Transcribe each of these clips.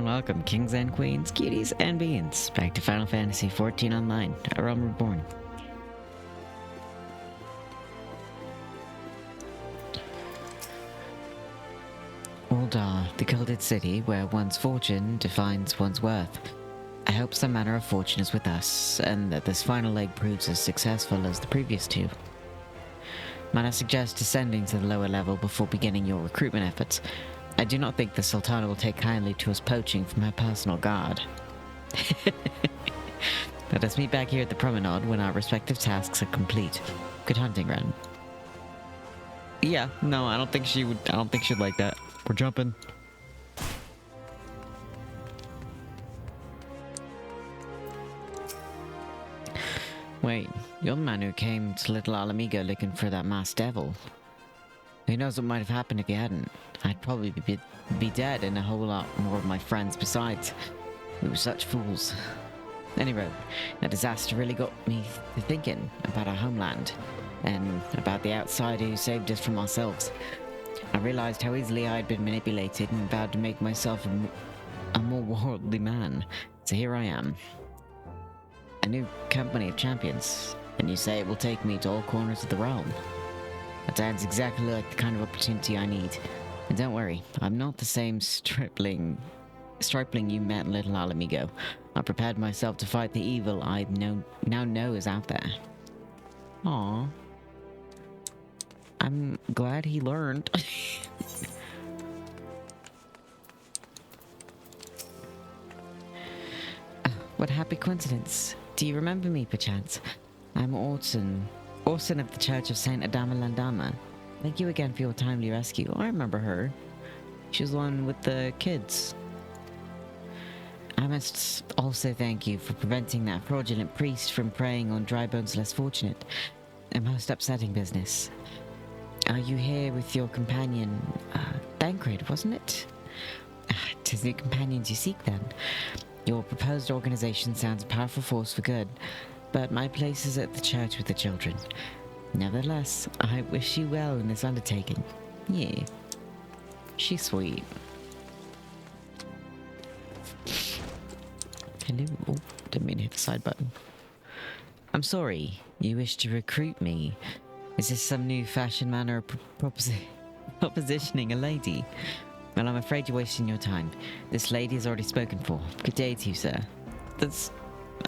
welcome, kings and queens, cuties and beans, back to Final Fantasy XIV Online, a realm reborn. Ul'dah, the gilded city where one's fortune defines one's worth. I hope some manner of fortune is with us, and that this final leg proves as successful as the previous two. Might I suggest descending to the lower level before beginning your recruitment efforts? I do not think the Sultana will take kindly to us poaching from her personal guard. Let us meet back here at the promenade when our respective tasks are complete. Good hunting, Ren. Yeah, no, I don't think she'd like that. We're jumping. Wait, you're the man who came to Little Alamigo looking for that masked devil. Who knows what might have happened if you hadn't? I'd probably be dead and a whole lot more of my friends besides. We were such fools. Anyway, that disaster really got me to thinking about our homeland, and about the outsider who saved us from ourselves. I realized how easily I had been manipulated and vowed to make myself a more worldly man. So here I am. A new company of champions, and you say it will take me to all corners of the realm. That sounds exactly like the kind of opportunity I need. And don't worry, I'm not the same stripling you met in Little Alamigo. I prepared myself to fight the evil I now know is out there. Aww. I'm glad he learned. What happy coincidence. Do you remember me, perchance? I'm Orson of the Church of Saint Adama Landama. Thank you again for your timely rescue. I remember her. She was the one with the kids. I must also thank you for preventing that fraudulent priest from preying on Drybone's less fortunate. A most upsetting business. Are you here with your companion, Bancred, wasn't it? 'Tis new companions you seek, then. Your proposed organization sounds a powerful force for good, but my place is at the church with the children. Nevertheless, I wish you well in this undertaking. Yeah. She's sweet. Hello. Oh, didn't mean to hit the side button. I'm sorry, you wish to recruit me. Is this some new fashion manner of propositioning a lady? Well, I'm afraid you're wasting your time. This lady has already spoken for. Good day to you, sir. That's...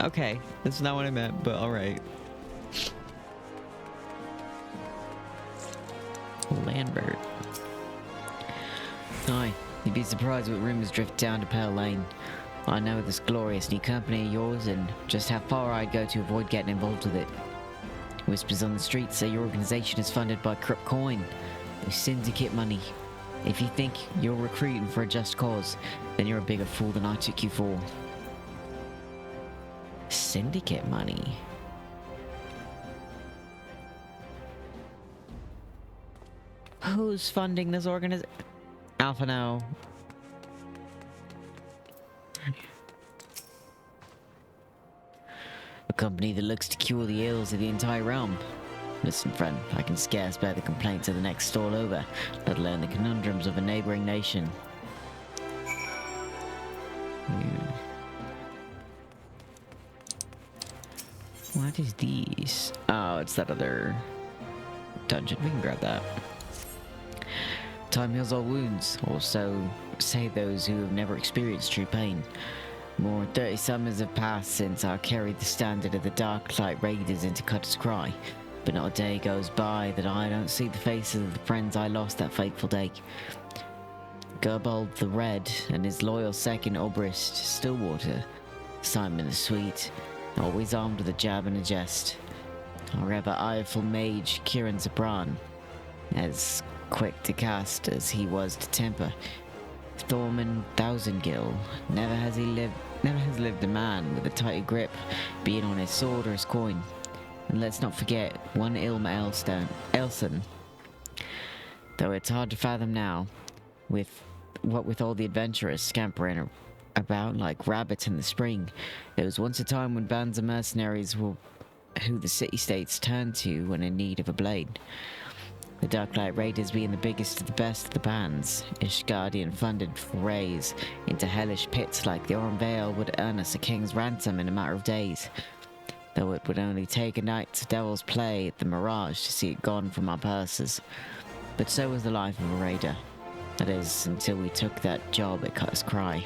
okay. That's not what I meant, but alright. Lambert. Aye, you'd be surprised what rumors drift down to Pearl Lane. I know this glorious new company of yours and just how far I'd go to avoid getting involved with it. Whispers on the streets say your organization is funded by corrupt coin, with syndicate money. If you think you're recruiting for a just cause, then you're a bigger fool than I took you for. Syndicate money? Who's funding this organization? Alpha, no. A company that looks to cure the ills of the entire realm. Listen, friend, I can scarce bear the complaints of the next stall over, let alone the conundrums of a neighboring nation. What is these? Oh, it's that other dungeon. We can grab that. Time heals all wounds, or so say those who have never experienced true pain. More than 30 summers have passed since I carried the standard of the Darklight Raiders into Cutter's Cry, but not a day goes by that I don't see the faces of the friends I lost that fateful day. Gerbold the Red and his loyal second Obrist, Stillwater, Simon the Sweet, always armed with a jab and a jest. Our ever ireful mage, Kieran Zabran, as quick to cast as he was to temper. Thorman Thousandgill, never has lived a man with a tighter grip, be it on his sword or his coin. And let's not forget one Ilma Elson. Though it's hard to fathom now, with all the adventurers scampering about like rabbits in the spring. There was once a time when bands of mercenaries were who the city-states turned to when in need of a blade. The Darklight Raiders being the biggest of the best of the bands, Ishgardian funded forays into hellish pits like the Eorzea would earn us a king's ransom in a matter of days. Though it would only take a night's devil's play at the Mirage to see it gone from our purses. But so was the life of a raider. That is, until we took that job at Cutter's Cry.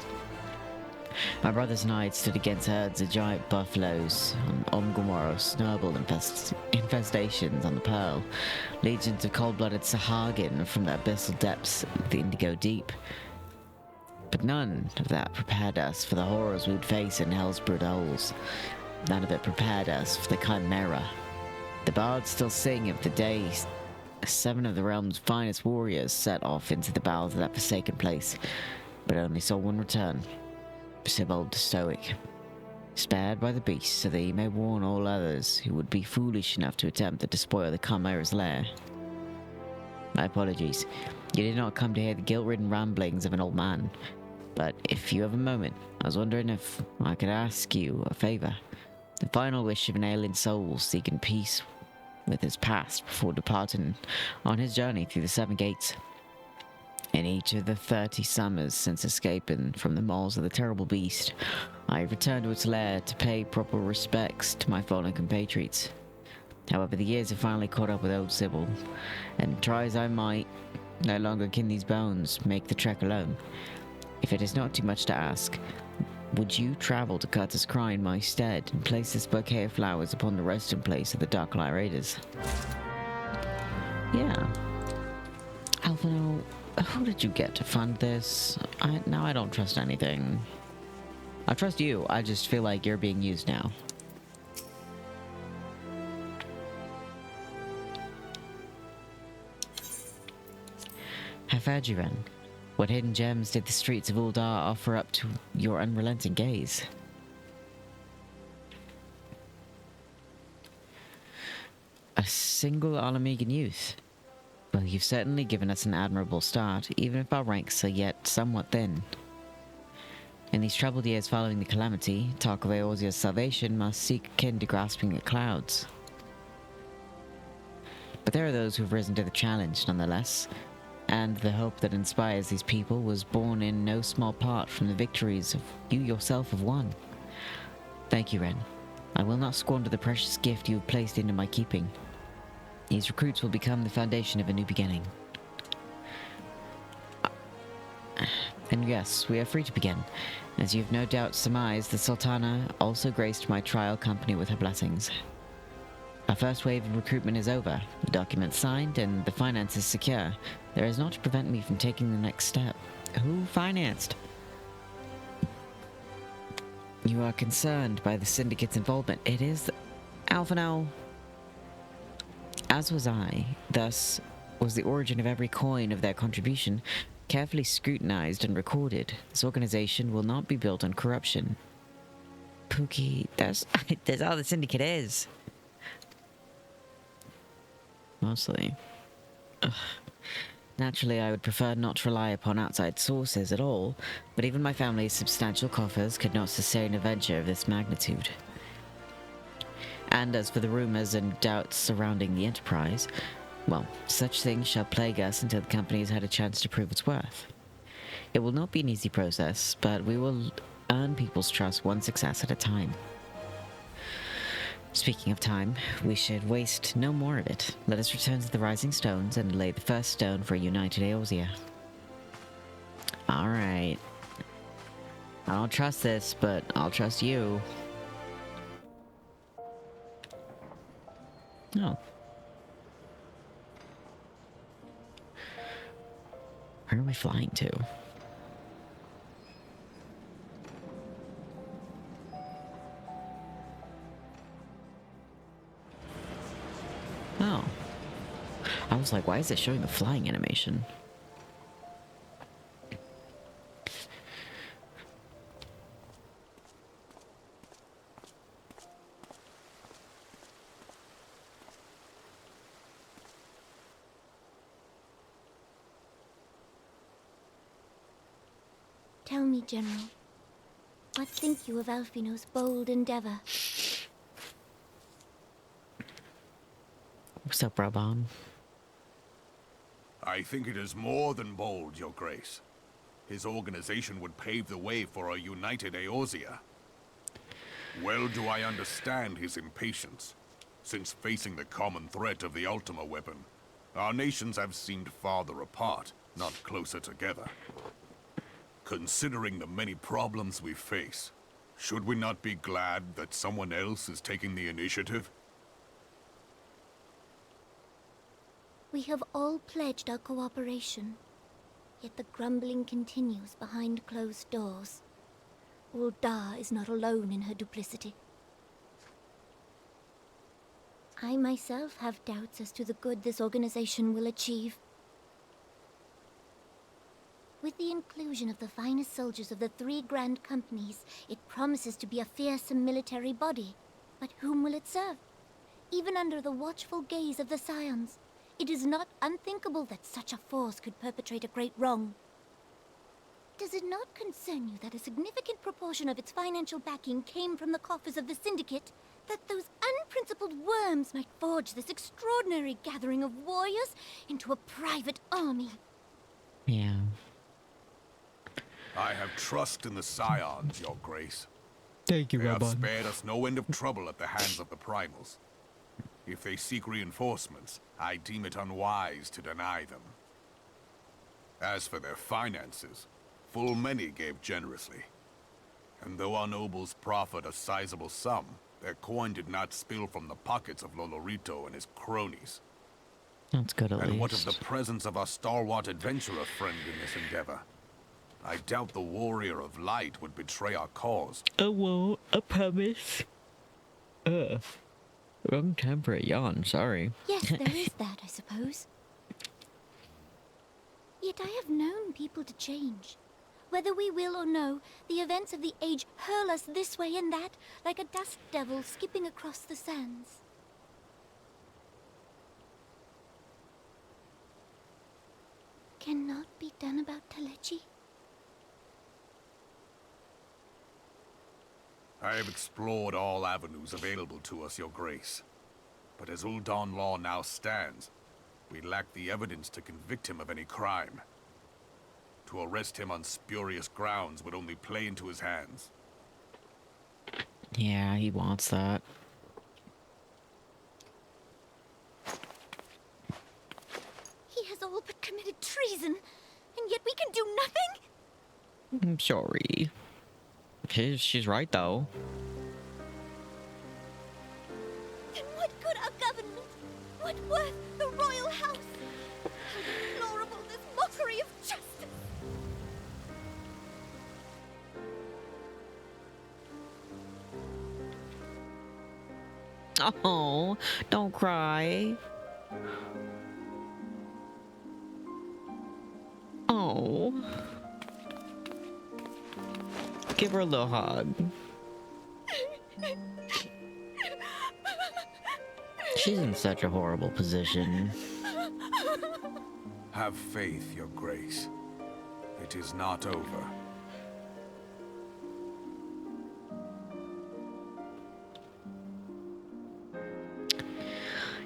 My brothers and I had stood against herds of giant buffaloes on Ongomoro, snowball infestations on the Pearl, legions of cold-blooded Sahagin from the abyssal depths of the Indigo Deep. But none of that prepared us for the horrors we would face in Hell's Brood holes. None of it prepared us for the Chimera. The bards still sing of the day 7 of the realm's finest warriors set off into the bowels of that forsaken place, but only saw one return. Sibold the Stoic, spared by the beast so that he may warn all others who would be foolish enough to attempt to despoil the Chimera's lair. My apologies. You did not come to hear the guilt-ridden ramblings of an old man, but if you have a moment, I was wondering if I could ask you a favor. The final wish of an alien soul seeking peace with his past before departing on his journey through the 7 gates. In each of the 30 summers since escaping from the maws of the terrible beast, I have returned to its lair to pay proper respects to my fallen compatriots. However, the years have finally caught up with old Sybil, and try as I might, no longer can these bones make the trek alone. If it is not too much to ask, would you travel to Cutter's Cry in my stead and place this bouquet of flowers upon the resting place of the Darklight Raiders? Yeah. Alphino, who did you get to fund this? Now I don't trust anything. I trust you, I just feel like you're being used now. Hafajiran, what hidden gems did the streets of Uldar offer up to your unrelenting gaze? A single Alamegan youth. Well, you've certainly given us an admirable start, even if our ranks are yet somewhat thin. In these troubled years following the calamity, talk of Eorzea's salvation must seek akin to grasping at clouds. But there are those who've risen to the challenge, nonetheless, and the hope that inspires these people was born in no small part from the victories you yourself have won. Thank you, Ren. I will not squander the precious gift you have placed into my keeping. These recruits will become the foundation of a new beginning. And yes, we are free to begin. As you've no doubt surmised, the Sultana also graced my trial company with her blessings. Our first wave of recruitment is over, the documents signed, and the finances secure. There is naught to prevent me from taking the next step. Who financed? You are concerned by the Syndicate's involvement. It is Alphino. As was I. Thus was the origin of every coin of their contribution carefully scrutinized and recorded. This organization will not be built on corruption. Pookie, that's all the Syndicate is. Mostly. Ugh. Naturally, I would prefer not to rely upon outside sources at all, but even my family's substantial coffers could not sustain a venture of this magnitude. And as for the rumors and doubts surrounding the enterprise, well, such things shall plague us until the company has had a chance to prove its worth. It will not be an easy process, but we will earn people's trust one success at a time. Speaking of time, we should waste no more of it. Let us return to the Rising Stones and lay the first stone for a united Eorzea. Alright. I don't trust this, but I'll trust you. Oh. Where are we flying to? Oh. I was like, why is it showing the flying animation? Tell me, General, what think you of Alphino's bold endeavor? What's up, Rabon? I think it is more than bold, Your Grace. His organization would pave the way for a united Eorzea. Well do I understand his impatience, since facing the common threat of the Ultima weapon, our nations have seemed farther apart, not closer together. Considering the many problems we face, should we not be glad that someone else is taking the initiative? We have all pledged our cooperation, yet the grumbling continues behind closed doors. Ul'dah is not alone in her duplicity. I myself have doubts as to the good this organization will achieve. With the inclusion of the finest soldiers of the 3 grand companies, it promises to be a fearsome military body. But whom will it serve? Even under the watchful gaze of the Scions, it is not unthinkable that such a force could perpetrate a great wrong. Does it not concern you that a significant proportion of its financial backing came from the coffers of the Syndicate? That those unprincipled worms might forge this extraordinary gathering of warriors into a private army? Yeah. I have trust in the Scions, Your Grace. Thank you, They have spared us no end of trouble at the hands of the Primals. If they seek reinforcements, I deem it unwise to deny them. As for their finances, full many gave generously. And though our nobles proffered a sizable sum, their coin did not spill from the pockets of Lolorito and his cronies. That's good at least. And what of the presence of our stalwart adventurer friend in this endeavor? I doubt the Warrior of Light would betray our cause. I won't, I promise. Wrong temperate yawn, sorry. Yes, there is that, I suppose. Yet I have known people to change. Whether we will or no, the events of the age hurl us this way and that, like a dust devil skipping across the sands. Cannot be done about Telechi? I have explored all avenues available to us, Your Grace. But as Ul'dah law now stands, we lack the evidence to convict him of any crime. To arrest him on spurious grounds would only play into his hands. Yeah, he wants that. He has all but committed treason, and yet we can do nothing? I'm sorry. She's right, though. Then what good our government? What worth the royal house? How deplorable this mockery of justice! Oh, don't cry. Oh. Give her a little hug. She's in such a horrible position. Have faith, Your Grace. It is not over.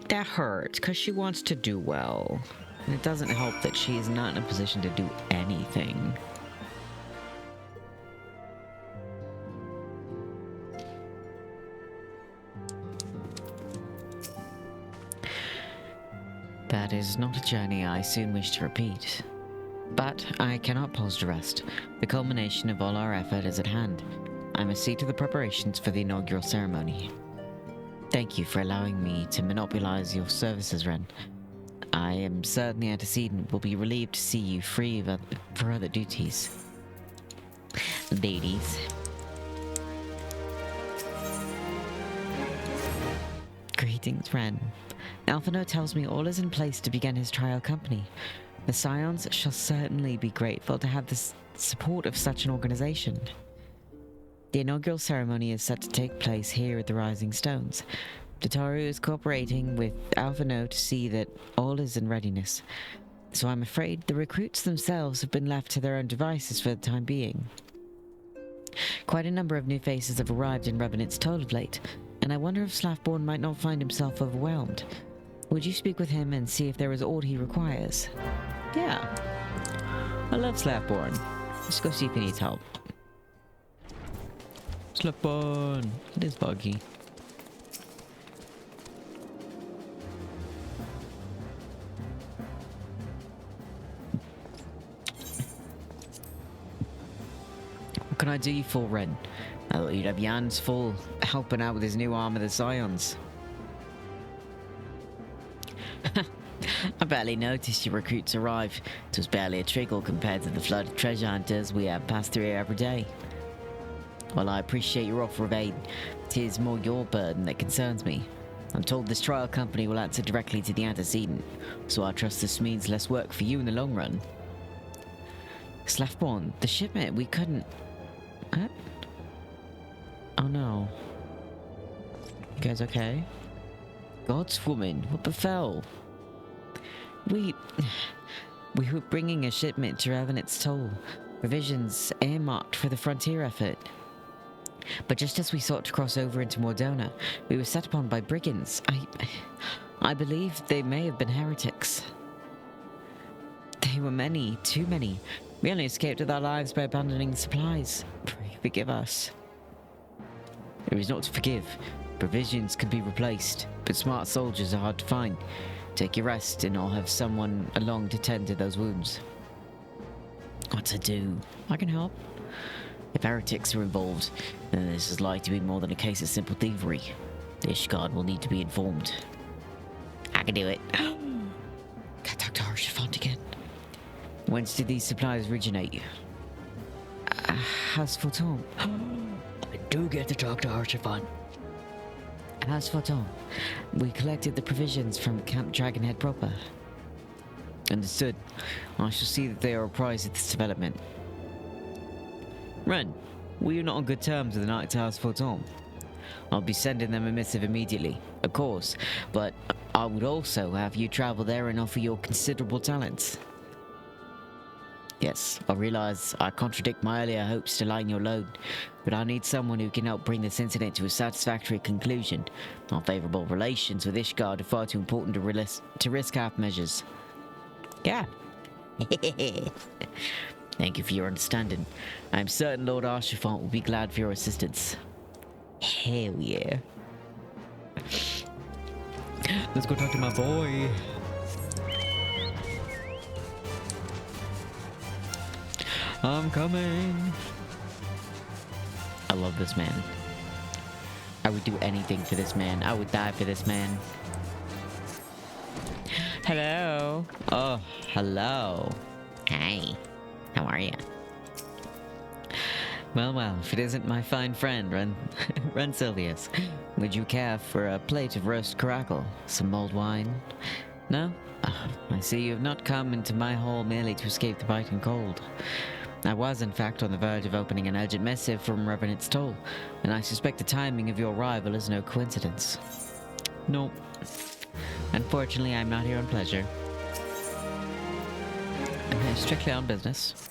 That hurts, because she wants to do well. And it doesn't help that she is not in a position to do anything. That is not a journey I soon wish to repeat. But I cannot pause to rest. The culmination of all our effort is at hand. I must see to the preparations for the inaugural ceremony. Thank you for allowing me to monopolize your services, Ren. I am certain the antecedent will be relieved to see you free for other duties. Ladies. Greetings, Ren. Alphino tells me all is in place to begin his trial company. The Scions shall certainly be grateful to have the support of such an organization. The inaugural ceremony is set to take place here at the Rising Stones. Dotaru is cooperating with Alphino to see that all is in readiness, so I'm afraid the recruits themselves have been left to their own devices for the time being. Quite a number of new faces have arrived in Revenant's toll of late, and I wonder if Slathborn might not find himself overwhelmed. Would you speak with him and see if there is aught he requires? Yeah. I love Reborn. Let's go see if he needs help. Reborn. It is buggy. What can I do you for, Ren? I thought you'd have your hands full helping out with his new arm of the Scions. I barely noticed your recruits arrive. It was barely a trickle compared to the flood of treasure hunters we have passed through here every day. While I appreciate your offer of aid, it is more your burden that concerns me. I'm told this trial company will answer directly to the antecedent, so I trust this means less work for you in the long run. Reborn, the shipment, we couldn't... What? Oh no. You guys okay? God's woman, what befell? We were bringing a shipment to Revenant's Toll, provisions earmarked for the frontier effort. But just as we sought to cross over into Mordona, we were set upon by brigands. I believe they may have been heretics. They were many, too many. We only escaped with our lives by abandoning the supplies. Pray forgive us. There is not to forgive. Provisions can be replaced, but smart soldiers are hard to find. Take your rest, and I'll have someone along to tend to those wounds. What to do? I can help. If heretics are involved, then this is likely to be more than a case of simple thievery. The Ishgard will need to be informed. I can do it. Can I talk to Archifont again? Whence did these supplies originate? House Forton. I do get to talk to Archifont. House Forton. We collected the provisions from Camp Dragonhead proper. Understood. I shall see that they are apprised of this development. Ren, were you not on good terms with the Knights of House Forton? I'll be sending them a missive immediately, of course, but I would also have you travel there and offer your considerable talents. Yes, I realize I contradict my earlier hopes to lighten your load, but I need someone who can help bring this incident to a satisfactory conclusion. Our favorable relations with Ishgard are far too important to risk half measures. Yeah. Thank you for your understanding. I'm certain Lord Archifont will be glad for your assistance. Hell yeah. Let's go talk to my boy. I'm coming. I love this man. I would do anything for this man. I would die for this man. Hello. Oh, hello. Hi. How are you? Well, if it isn't my fine friend, Ren Silvius, would you care for a plate of roast caracal? Some mulled wine? No? I see you have not come into my hall merely to escape the biting cold. I was, in fact, on the verge of opening an urgent missive from Revenant's Toll, and I suspect the timing of your arrival is no coincidence. No. Unfortunately, I'm not here on pleasure. I'm here strictly on business.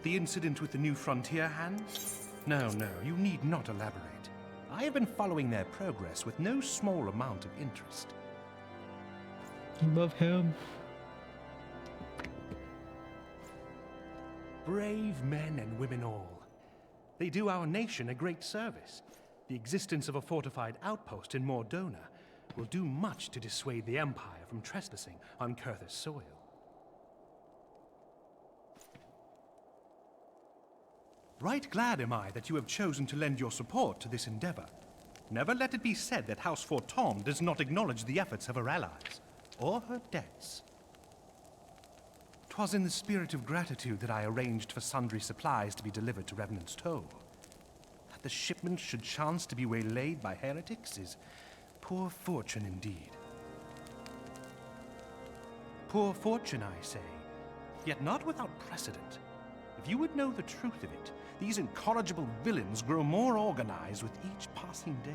The incident with the new frontier hands? No, you need not elaborate. I have been following their progress with no small amount of interest. Love him. Brave men and women all. They do our nation a great service. The existence of a fortified outpost in Mordona will do much to dissuade the Empire from trespassing on Kurthus soil. Right glad am I that you have chosen to lend your support to this endeavor. Never let it be said that House Forton does not acknowledge the efforts of her allies, or her debts. 'Twas in the spirit of gratitude that I arranged for sundry supplies to be delivered to Revenant's Toll. That the shipment should chance to be waylaid by heretics is poor fortune indeed. Poor fortune, I say, yet not without precedent. If you would know the truth of it, these incorrigible villains grow more organized with each passing day.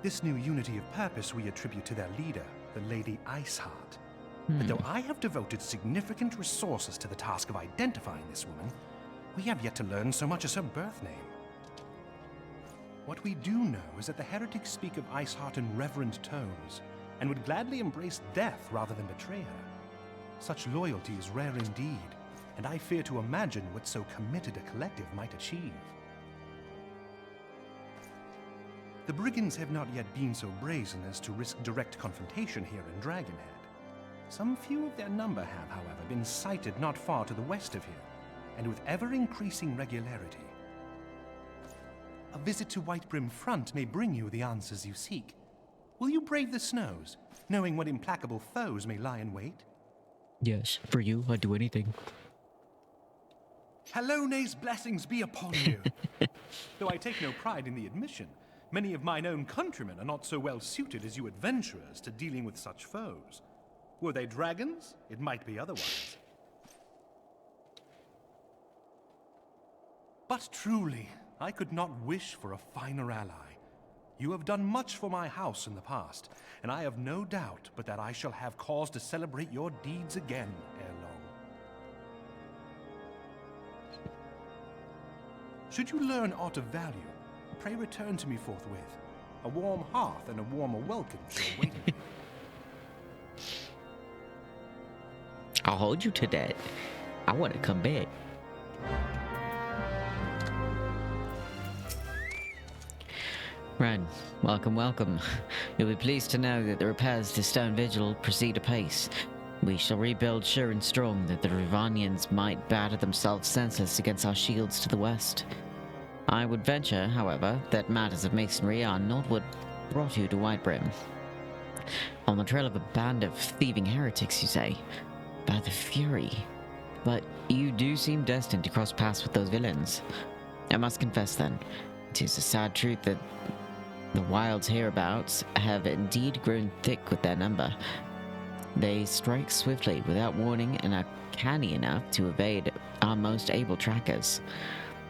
This new unity of purpose we attribute to their leader, the Lady Iceheart. But though I have devoted significant resources to the task of identifying this woman, we have yet to learn so much as her birth name. What we do know is that the heretics speak of Iceheart in reverent tones, and would gladly embrace death rather than betray her. Such loyalty is rare indeed, and I fear to imagine what so committed a collective might achieve. The brigands have not yet been so brazen as to risk direct confrontation here in Dragonhead. Some few of their number have, however, been sighted not far to the west of here, and with ever-increasing regularity. A visit to Whitebrim Front may bring you the answers you seek. Will you brave the snows, knowing what implacable foes may lie in wait? Yes, for you, I'd do anything. Halone's blessings be upon you. Though I take no pride in the admission, many of mine own countrymen are not so well suited as you adventurers to dealing with such foes. Were they dragons, it might be otherwise. But truly, I could not wish for a finer ally. You have done much for my house in the past, and I have no doubt but that I shall have cause to celebrate your deeds again ere long. Should you learn aught of value, pray return to me forthwith. A warm hearth and a warmer welcome shall wait me. I'll hold you to that. I want to come back. Ren, welcome, welcome. You'll be pleased to know that the repairs to Stone Vigil proceed apace. We shall rebuild sure and strong that the Rivanians might batter themselves senseless against our shields to the west. I would venture, however, that matters of masonry are not what brought you to Whitebrim. On the trail of a band of thieving heretics, you say? By the Fury. But you do seem destined to cross paths with those villains. I must confess then, it is a sad truth that the wilds hereabouts have indeed grown thick with their number. They strike swiftly, without warning, and are canny enough to evade our most able trackers.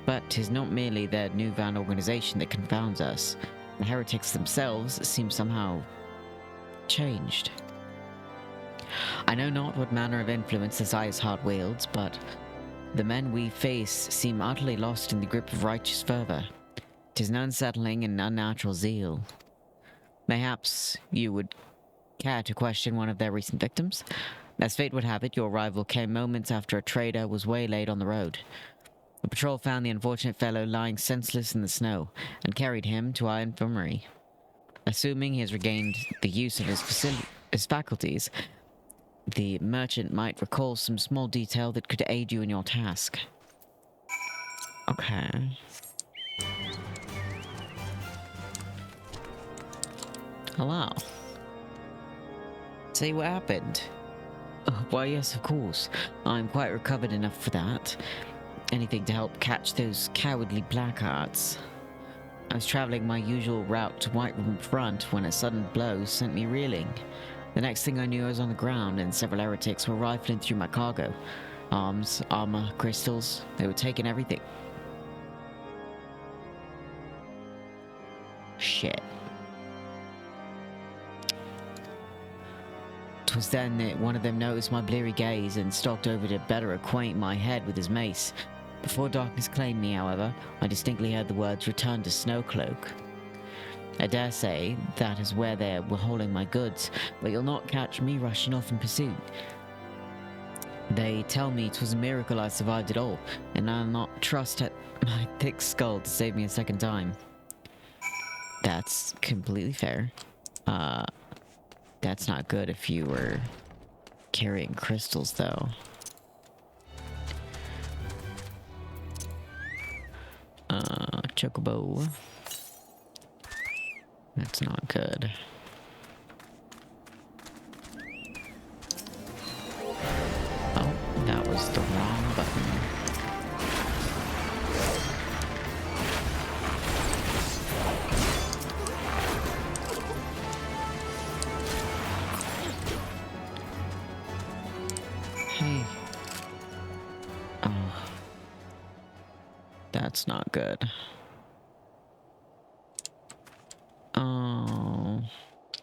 But 'tis not merely their newfound organization that confounds us. The heretics themselves seem somehow changed. I know not what manner of influence this Iceheart wields, but the men we face seem utterly lost in the grip of righteous fervor. 'Tis an unsettling and unnatural zeal. Mayhaps you would care to question one of their recent victims? As fate would have it, your arrival came moments after a trader was waylaid on the road. The patrol found the unfortunate fellow lying senseless in the snow, and carried him to our infirmary. Assuming he has regained the use of his faculties, the merchant might recall some small detail that could aid you in your task. Okay. Hello. Say, what happened? Why, yes, of course. I'm quite recovered enough for that. Anything to help catch those cowardly Blackhearts. I was traveling my usual route to Whitebrim Front when a sudden blow sent me reeling. The next thing I knew, I was on the ground and several heretics were rifling through my cargo. Arms, armor, crystals, they were taking everything. Shit. 'Twas then that one of them noticed my bleary gaze and stalked over to better acquaint my head with his mace. Before darkness claimed me, however, I distinctly heard the words, "Return to Snowcloak." I dare say that is where they were holding my goods, but you'll not catch me rushing off in pursuit. They tell me 'twas a miracle I survived it all, and I'll not trust at my thick skull to save me a second time. That's completely fair. That's not good if you were carrying crystals, though. Chocobo. That's not good. Oh, that was the wrong button. Hey. Oh. That's not good. Oh.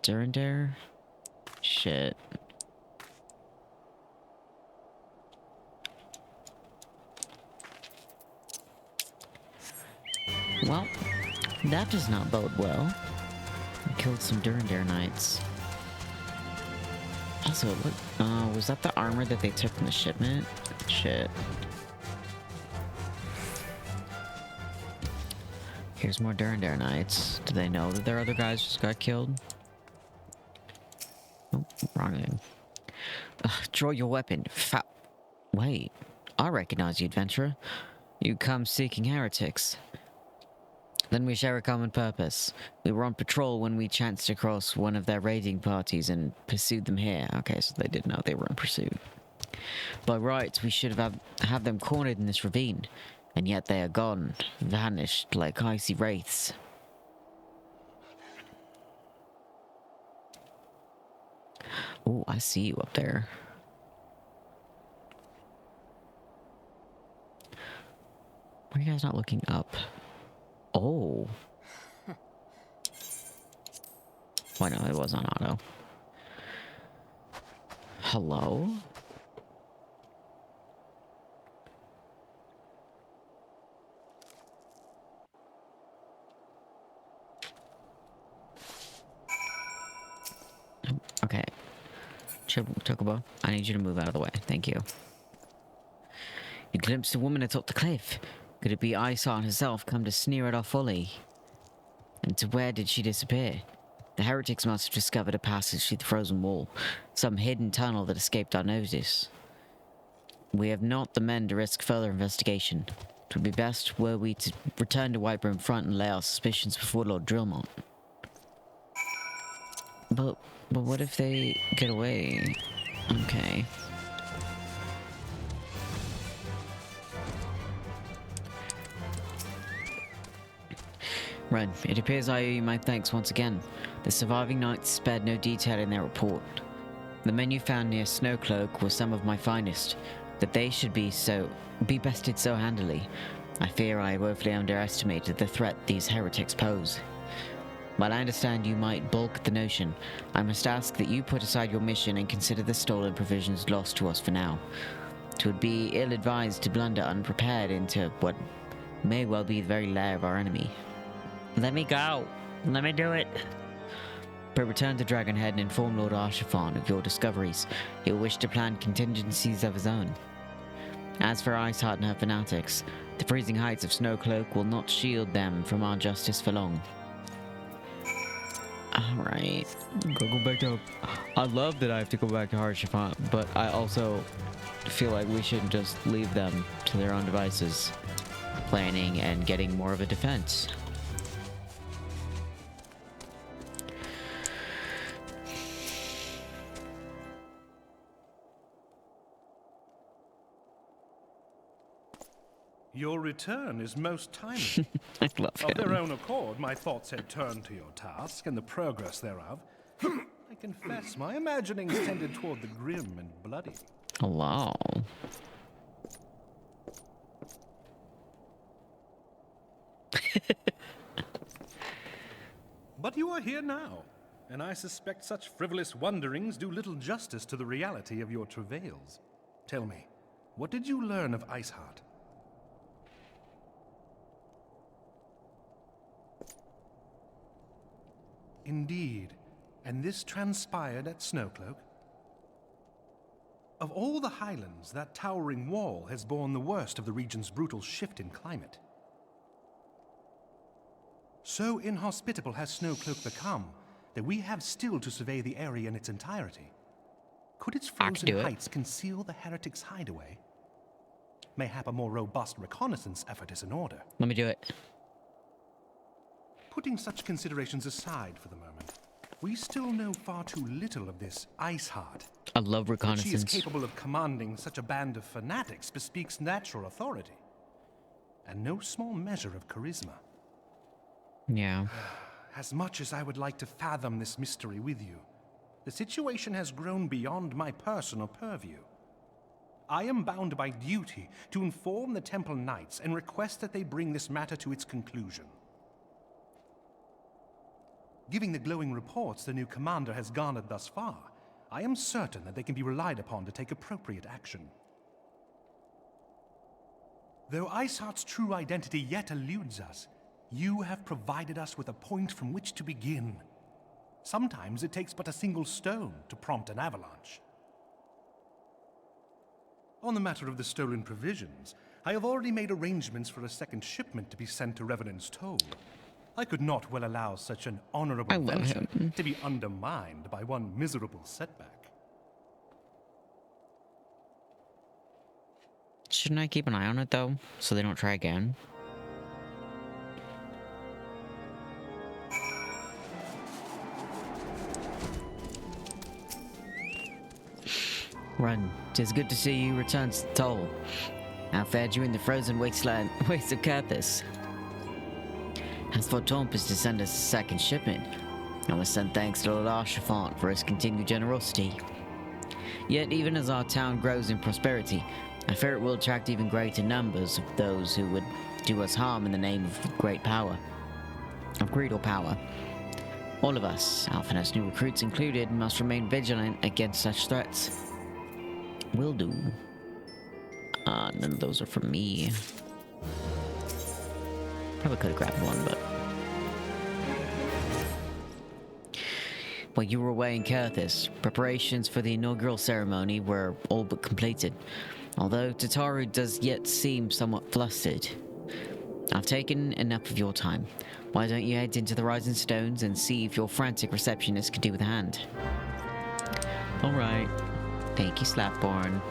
Durandare? Shit. Well, that does not bode well. I killed some Durandare Knights. Also, what, was that the armor that they took from the shipment? Shit. Here's more Durandare Knights. Do they know that their other guys just got killed? Oh, wrong thing. Draw your weapon. Wait, I recognize you, adventurer. You come seeking heretics. Then we share a common purpose. We were on patrol when we chanced across one of their raiding parties and pursued them here. Okay, so they didn't know they were in pursuit. By rights, we should have them cornered in this ravine. And yet they are gone, vanished like icy wraiths. Oh, I see you up there. Why are you guys not looking up? Oh. Why no, it was on auto. Hello? Okay. Chocobo, I need you to move out of the way. Thank you. You glimpsed a woman atop the cliff. Could it be Isart herself come to sneer at our folly? And to where did she disappear? The heretics must have discovered a passage through the frozen wall, some hidden tunnel that escaped our notice. We have not the men to risk further investigation. It would be best were we to return to Whitebrim Front and lay our suspicions before Lord Drillmont. But what if they get away? Okay. Ren, it appears I owe you my thanks once again. The surviving knights spared no detail in their report. The men you found near Snowcloak were some of my finest. That they should be bested so handily. I fear I woefully underestimated the threat these heretics pose. While I understand you might balk at the notion, I must ask that you put aside your mission and consider the stolen provisions lost to us for now. It would be ill-advised to blunder unprepared into what may well be the very lair of our enemy. Let me go. Let me do it. But return to Dragonhead and inform Lord Arshafan of your discoveries. He'll wish to plan contingencies of his own. As for Iceheart and her fanatics, the freezing heights of Snowcloak will not shield them from our justice for long. Alright. Go back to... I love that I have to go back to Arshafan, but I also feel like we should just leave them to their own devices, planning and getting more of a defense. Your return is most timely. I love him. Of their own accord, my thoughts had turned to your task and the progress thereof. I confess, my imaginings tended toward the grim and bloody. Hello. But you are here now, and I suspect such frivolous wonderings do little justice to the reality of your travails. Tell me, what did you learn of Iceheart? Indeed, and this transpired at Snowcloak? Of all the highlands, that towering wall has borne the worst of the region's brutal shift in climate. So inhospitable has Snowcloak become that we have still to survey the area in its entirety. Could its frozen heights conceal the heretics' hideaway? Mayhap a more robust reconnaissance effort is in order. Let me do it. Putting such considerations aside for the moment, we still know far too little of this Iceheart. I love reconnaissance. She is capable of commanding such a band of fanatics bespeaks natural authority, and no small measure of charisma. Yeah. As much as I would like to fathom this mystery with you, the situation has grown beyond my personal purview. I am bound by duty to inform the Temple Knights and request that they bring this matter to its conclusion. Giving the glowing reports the new commander has garnered thus far, I am certain that they can be relied upon to take appropriate action. Though Iceheart's true identity yet eludes us, You have provided us with a point from which to begin. Sometimes it takes but a single stone to prompt an avalanche. On the matter of the stolen provisions, I have already made arrangements for a second shipment to be sent to Revenant's Toll. I could not well allow such an honorable venture to be undermined by one miserable setback. Shouldn't I keep an eye on it, though, so they don't try again? Run. 'Tis good to see you return to the Toll. How fared you in the frozen wastes of Curthis? As for Tompus to send us a second shipment, I must send thanks to Lord Archifant for his continued generosity. Yet even as our town grows in prosperity, I fear it will attract even greater numbers of those who would do us harm in the name of great power. Of greed or power. All of us, Alphanos new recruits included, must remain vigilant against such threats. Will do. None of those are for me. Probably could have grabbed one, but... While you were away in Curthis, preparations for the inaugural ceremony were all but completed. Although Tataru does yet seem somewhat flustered. I've taken enough of your time. Why don't you head into the Rising Stones and see if your frantic receptionist can do with a hand? Alright. Thank you, Slapborn.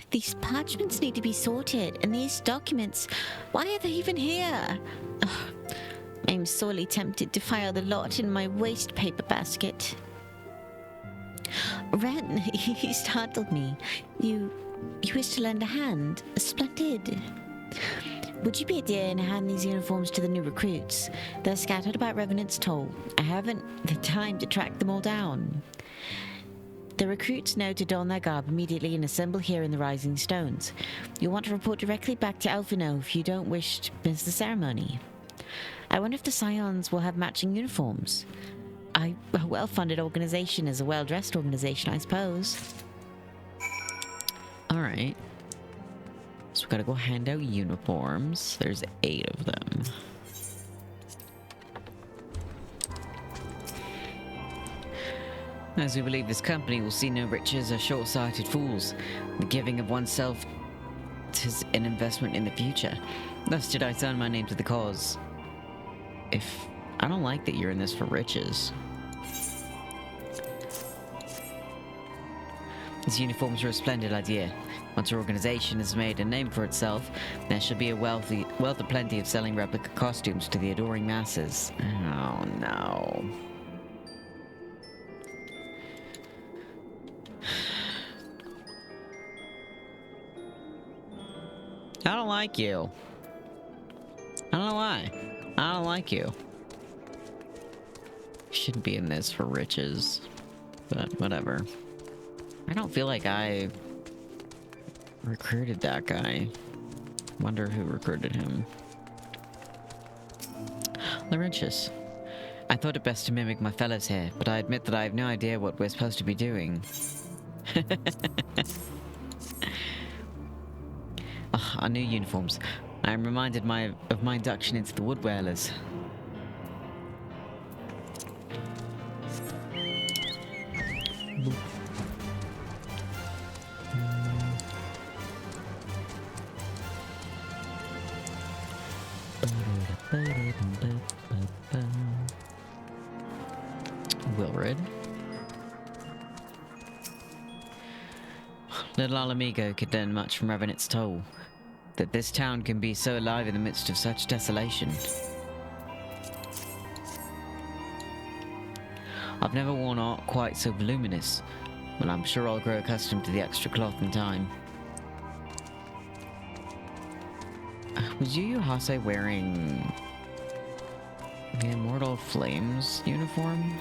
These parchments need to be sorted, and these documents, why are they even here? Ugh, I'm sorely tempted to file the lot in my waste paper basket. Ren, you startled me. You wish to lend a hand? Splendid. Would you be a dear and hand these uniforms to the new recruits? They're scattered about Revenant's Toll. I haven't the time to track them all down. The recruits know to don their garb immediately and assemble here in the Rising Stones. You'll want to report directly back to Elfino if you don't wish to miss the ceremony. I wonder if the Scions will have matching uniforms. A well-funded organization is a well-dressed organization, I suppose. Alright. So we've got to go hand out uniforms. There's 8 of them. As we believe this company will see no riches as short-sighted fools, the giving of oneself is an investment in the future. Thus did I sign my name to the cause. If I don't like that you're in this for riches. These uniforms are a splendid idea. Once your organization has made a name for itself, there shall be a wealth of plenty of selling replica costumes to the adoring masses. Oh no. I don't like you. I don't know why. I don't like you. Shouldn't be in this for riches. But whatever. I don't feel like I recruited that guy. Wonder who recruited him. Laurentius. I thought it best to mimic my fellows here, but I admit that I have no idea what we're supposed to be doing. Oh, our new uniforms. I am reminded of my induction into the Wood Whalers. Wilred. Little Alamigo could learn much from Revenant's Toll. That this town can be so alive in the midst of such desolation. I've never worn art quite so voluminous, but I'm sure I'll grow accustomed to the extra cloth in time. Was Yu Yu Hase wearing the Immortal Flames uniform?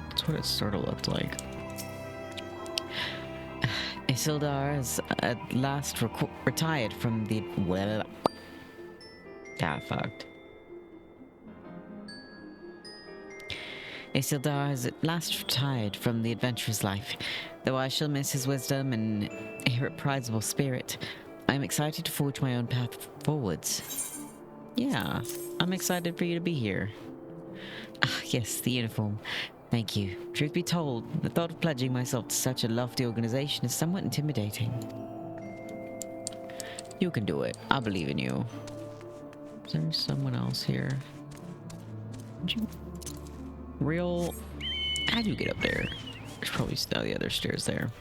That's what it sort of looked like. Isildar has at last retired from the... Well... Ah, fucked. Isildur has at last retired from the adventurous life. Though I shall miss his wisdom and irrepressible spirit, I am excited to forge my own path forwards. Yeah, I'm excited for you to be here. Ah, yes, the uniform. Thank you. Truth be told, the thought of pledging myself to such a lofty organization is somewhat intimidating. You can do it. I believe in you. Is there someone else here? Did you... Real... How'd you get up there? There's probably still the other stairs there.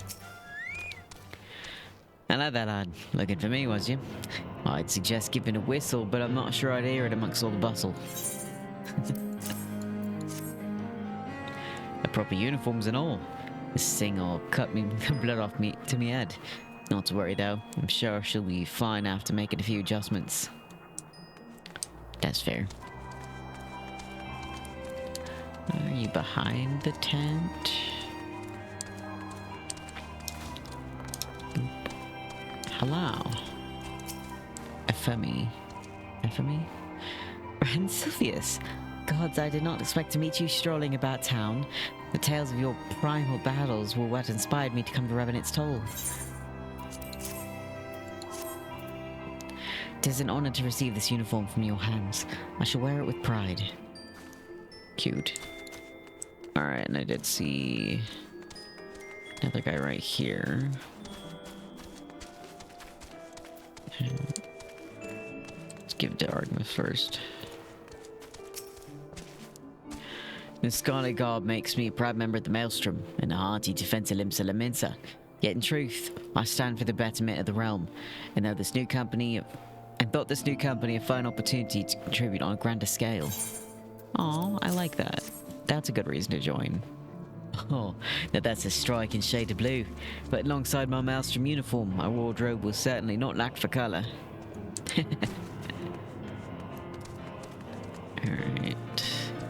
I like that lad. Looking for me, was you? I'd suggest giving a whistle, but I'm not sure I'd hear it amongst all the bustle. A proper uniforms and all. This thing will cut me the blood off me to me head. Not to worry though. I'm sure she'll be fine after making a few adjustments. That's fair. Are you behind the tent? Hello. Ephemi. Ephemi? Friend Sylvius. Gods, I did not expect to meet you strolling about town. The tales of your primal battles were what inspired me to come to Revenant's Toll. It is an honor to receive this uniform from your hands. I shall wear it with pride. Cute. Alright, and I did see another guy right here. Let's give it to Artemis first. The Scarlet Guard makes me a proud member of the Maelstrom and a hearty defensa limsa laminsa. Yet in truth, I stand for the betterment of the realm, and thought this new company a fine opportunity to contribute on a grander scale. Aw, I like that. That's a good reason to join. Oh, now that's a striking shade of blue. But alongside my Maelstrom uniform, my wardrobe will certainly not lack for colour. Alright.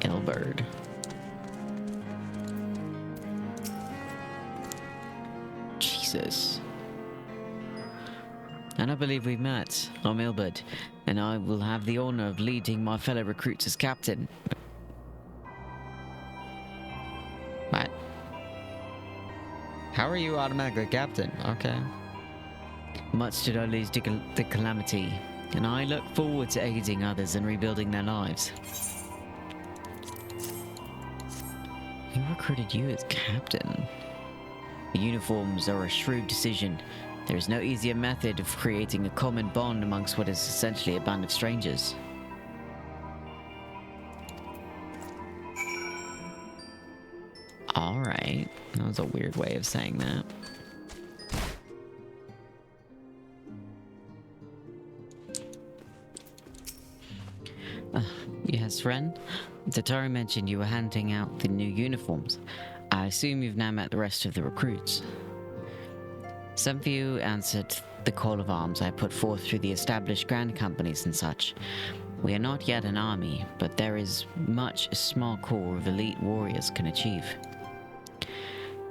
Elbird. Jesus. And I believe we've met. I'm Ilbert, and I will have the honor of leading my fellow recruits as captain. What? How are you automatically captain? Okay. Much did I lose to the calamity, and I look forward to aiding others in rebuilding their lives. Who recruited you as captain? The uniforms are a shrewd decision. There is no easier method of creating a common bond amongst what is essentially a band of strangers. Alright. That was a weird way of saying that. Yes, friend? Tatari mentioned you were handing out the new uniforms. I assume you've now met the rest of the recruits. Some of you answered the call of arms I put forth through the established grand companies and such. We are not yet an army, but there is much a small core of elite warriors can achieve.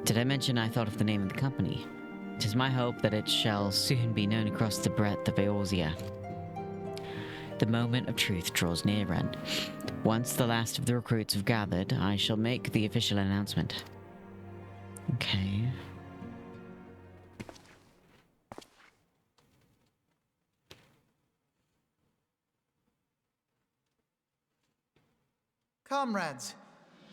Did I mention I thought of the name of the company? It is my hope that it shall soon be known across the breadth of Eorzea. The moment of truth draws near, and once the last of the recruits have gathered, I shall make the official announcement. Okay. Comrades,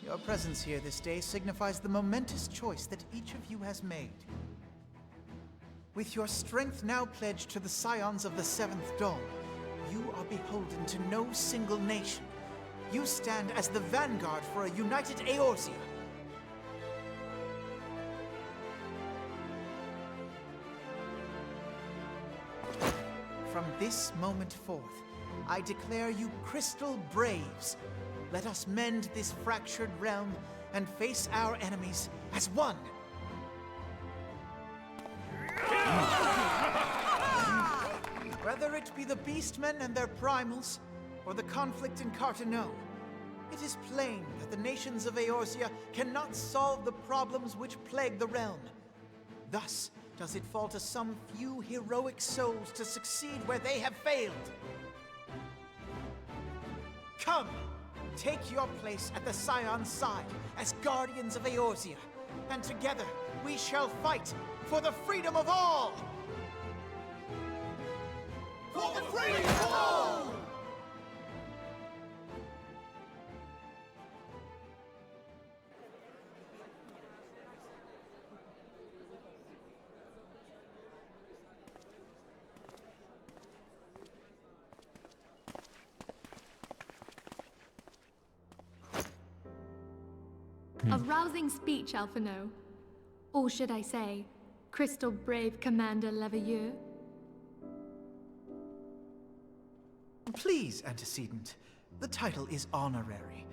your presence here this day signifies the momentous choice that each of you has made. With your strength now pledged to the scions of the Seventh Dawn, you are beholden to no single nation. You stand as the vanguard for a united Eorzea. From this moment forth, I declare you crystal braves. Let us mend this fractured realm and face our enemies as one. Whether it be the Beastmen and their primals, or the conflict in Carteneau, it is plain that the nations of Eorzea cannot solve the problems which plague the realm. Thus, does it fall to some few heroic souls to succeed where they have failed. Come, take your place at the Scion's side as guardians of Eorzea, and together we shall fight for the freedom of all! For the freedom of all! A rousing speech, Alphino. Or should I say, Crystal Brave Commander Leveilleur? Please, Antecedent. The title is honorary.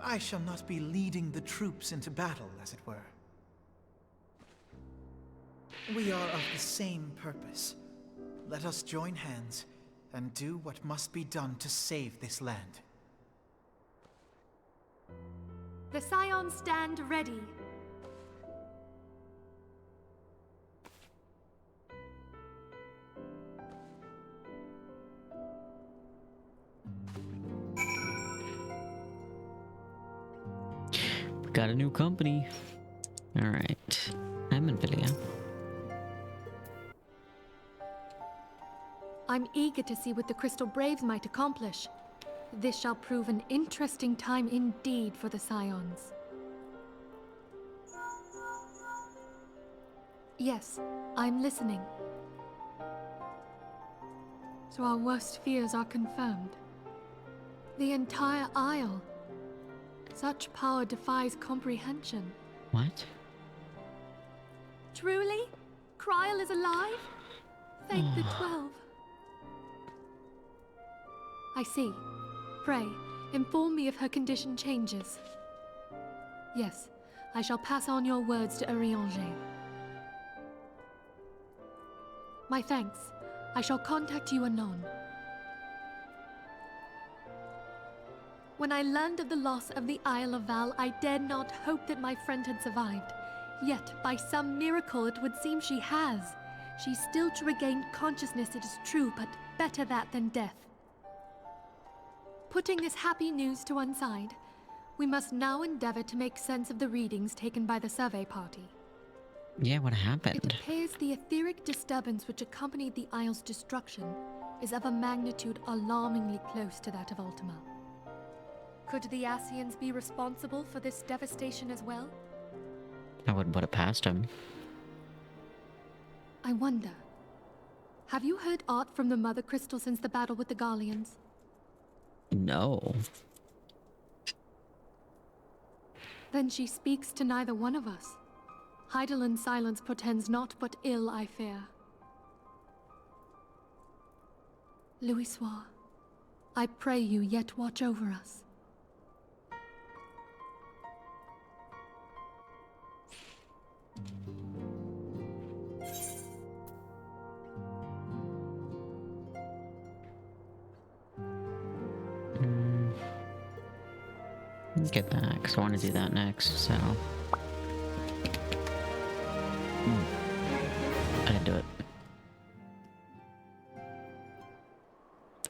I shall not be leading the troops into battle, as it were. We are of the same purpose. Let us join hands and do what must be done to save this land. The Scions stand ready. We got a new company. Alright. I'm in Villia. I'm eager to see what the Crystal Braves might accomplish. This shall prove an interesting time indeed for the Scions. Yes, I'm listening. So our worst fears are confirmed. The entire Isle. Such power defies comprehension. What? Truly? Kryl is alive? Thank the 12. I see. Pray, inform me if her condition changes. Yes, I shall pass on your words to Eorzea. My thanks. I shall contact you anon. When I learned of the loss of the Isle of Val, I dared not hope that my friend had survived. Yet, by some miracle, it would seem she has. She's still to regain consciousness, it is true, but better that than death. Putting this happy news to one side, we must now endeavor to make sense of the readings taken by the survey party. Yeah, what happened? It appears the etheric disturbance which accompanied the Isle's destruction is of a magnitude alarmingly close to that of Ultima. Could the Ascians be responsible for this devastation as well? I wouldn't put it past him. I wonder. Have you heard aught from the Mother Crystal since the battle with the Garleans? No. Then she speaks to neither one of us. Heidelin's silence portends naught but ill, I fear. Louisoix, I pray you yet watch over us. Get that, because I want to do that next, so... I didn't do it.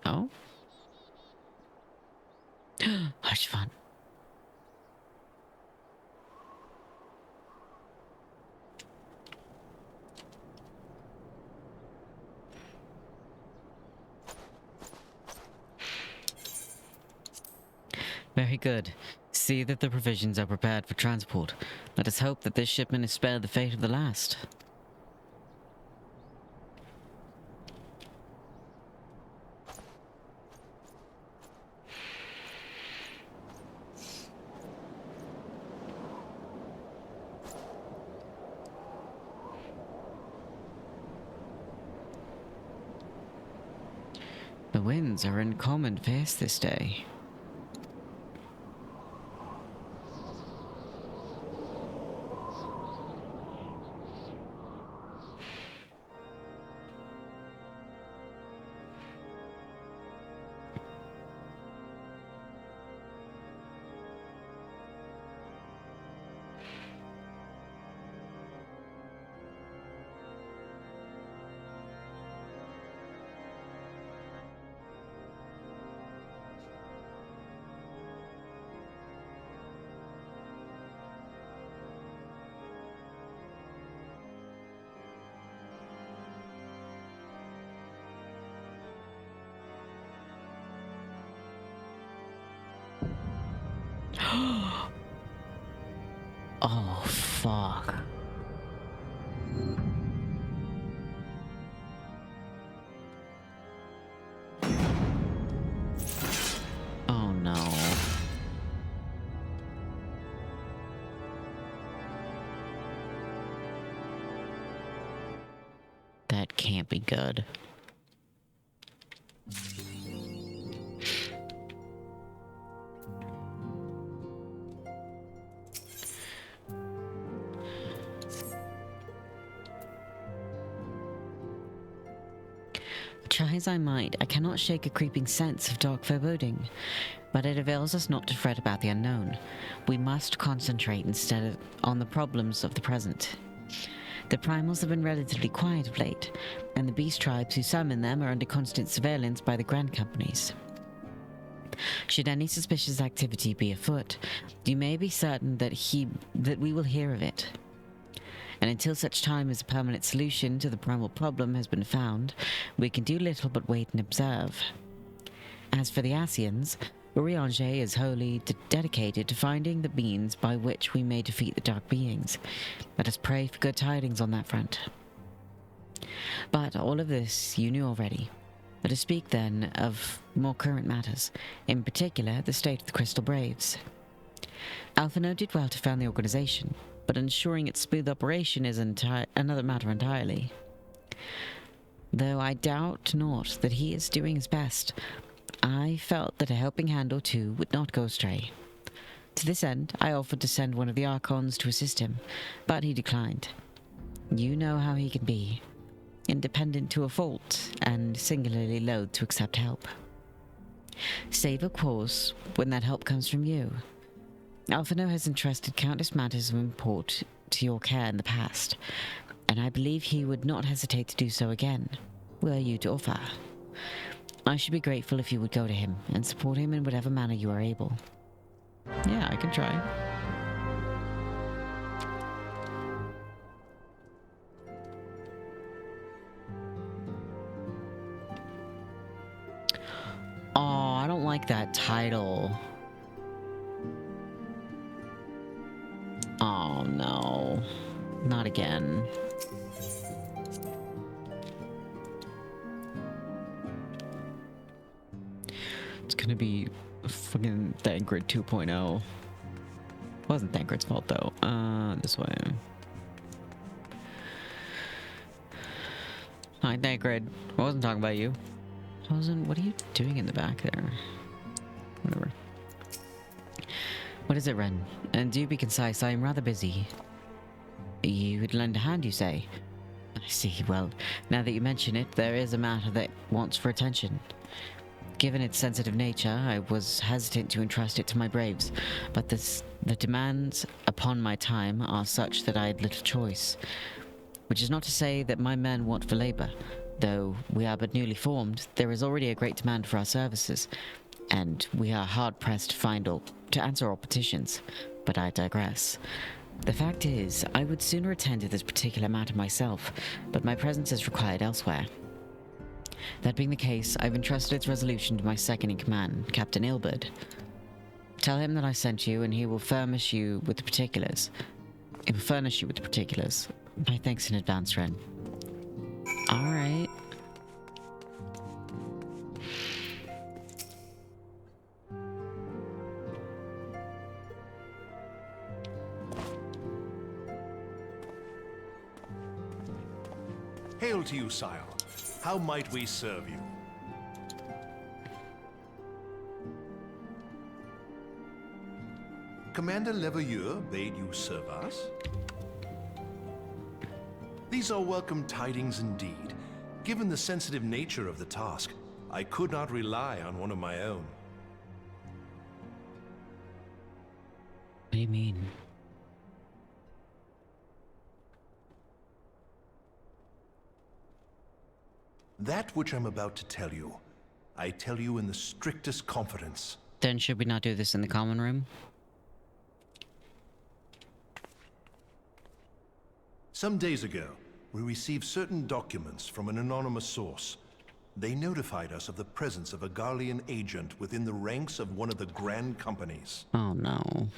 Oh? Hush fun. Very good. See that the provisions are prepared for transport. Let us hope that this shipment is spared the fate of the last. The winds are uncommon fierce this day. Oh, fuck. Oh, no. That can't be good. Try as I might, I cannot shake a creeping sense of dark foreboding. But it avails us not to fret about the unknown. We must concentrate instead on the problems of the present. The primals have been relatively quiet of late, and the beast tribes who summon them are under constant surveillance by the Grand Companies. Should any suspicious activity be afoot, you may be certain that we will hear of it. And until such time as a permanent solution to the primal problem has been found, we can do little but wait and observe. As for the Asians, Eorzea is wholly dedicated to finding the means by which we may defeat the dark beings. Let us pray for good tidings on that front. But all of this you knew already. Let us speak then of more current matters, in particular the state of the Crystal Braves. Alphino did well to found the organization, but ensuring its smooth operation is another matter entirely. Though I doubt not that he is doing his best, I felt that a helping hand or two would not go astray. To this end, I offered to send one of the Archons to assist him, but he declined. You know how he can be. Independent to a fault, and singularly loath to accept help. Save, of course, when that help comes from you. Alphino has entrusted countless matters of import to your care in the past, and I believe he would not hesitate to do so again, were you to offer. I should be grateful if you would go to him and support him in whatever manner you are able. Yeah, I can try. Oh, I don't like that title. Oh no, not again. It's gonna be fucking Thancred 2.0. Wasn't Thancred's fault though. This way. Hi Thancred. I wasn't talking about you. What are you doing in the back there? Whatever. What is it, Ren? And do be concise, I am rather busy. You would lend a hand, you say? I see, well, now that you mention it, there is a matter that wants for attention. Given its sensitive nature, I was hesitant to entrust it to my braves, but the demands upon my time are such that I had little choice. Which is not to say that my men want for labor. Though we are but newly formed, there is already a great demand for our services, and we are hard-pressed to answer all petitions. But I digress. The fact is, I would sooner attend to this particular matter myself, but my presence is required elsewhere. That being the case, I've entrusted its resolution to my second-in-command, Captain Ilberd. Tell him that I sent you, and he will furnish you with the particulars. My thanks in advance, Ren. Alright. Hail to you, sire. How might we serve you? Commander Leveilleur bade you serve us? These are welcome tidings indeed. Given the sensitive nature of the task, I could not rely on one of my own. What do you mean? That which I'm about to tell you, I tell you in the strictest confidence. Then should we not do this in the common room? Some days ago, we received certain documents from an anonymous source. They notified us of the presence of a Garlean agent within the ranks of one of the Grand Companies. Oh no.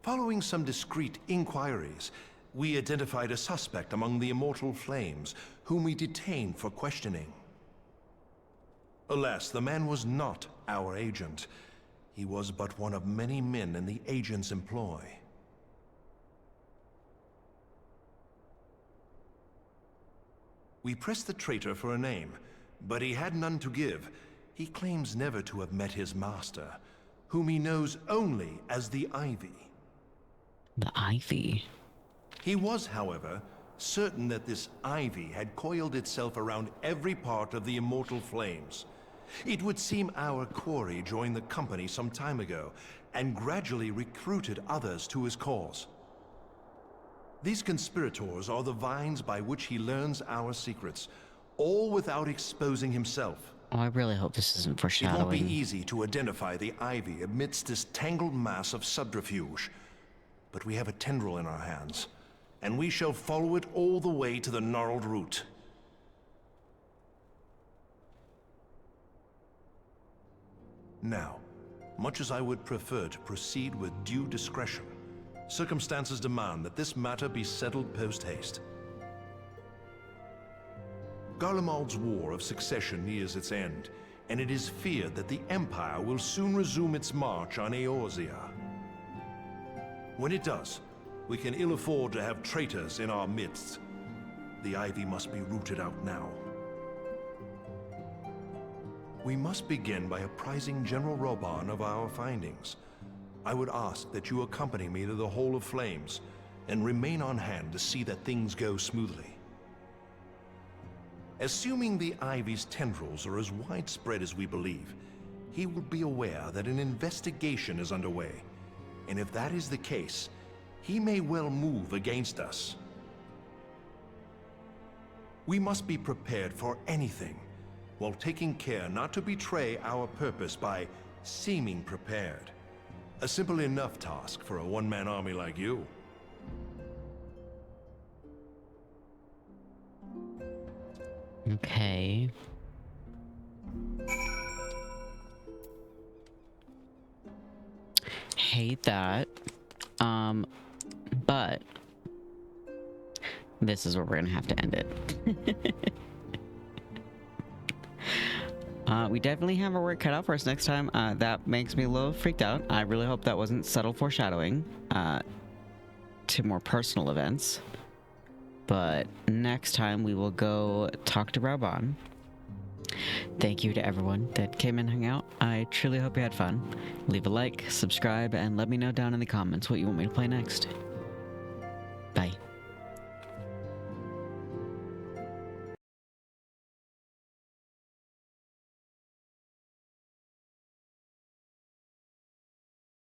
Following some discreet inquiries, we identified a suspect among the Immortal Flames, whom we detained for questioning. Alas, the man was not our agent. He was but one of many men in the agent's employ. We pressed the traitor for a name, but he had none to give. He claims never to have met his master, whom he knows only as the Ivy. The Ivy. He was, however, certain that this Ivy had coiled itself around every part of the Immortal Flames. It would seem our quarry joined the company some time ago, and gradually recruited others to his cause. These conspirators are the vines by which he learns our secrets, all without exposing himself. Oh, I really hope this isn't It won't foreshadowing. be easy to identify the Ivy amidst this tangled mass of subterfuge. But we have a tendril in our hands, and we shall follow it all the way to the gnarled root. Now, much as I would prefer to proceed with due discretion, circumstances demand that this matter be settled post-haste. Garlemald's War of Succession nears its end, and it is feared that the Empire will soon resume its march on Eorzea. When it does, we can ill afford to have traitors in our midst. The Ivy must be rooted out now. We must begin by apprising General Reborn of our findings. I would ask that you accompany me to the Hall of Flames, and remain on hand to see that things go smoothly. Assuming the Ivy's tendrils are as widespread as we believe, he will be aware that an investigation is underway, and if that is the case, he may well move against us. We must be prepared for anything, while taking care not to betray our purpose by seeming prepared. A simple enough task for a one-man army like you. Okay. Hate that. But this is where we're gonna have to end it. We definitely have our work cut out for us next time. That makes me a little freaked out. I really hope that wasn't subtle foreshadowing to more personal events. But next time we will go talk to Reborn. Thank you to everyone that came and hung out. I truly hope you had fun. Leave a like, subscribe, and let me know down in the comments what you want me to play next.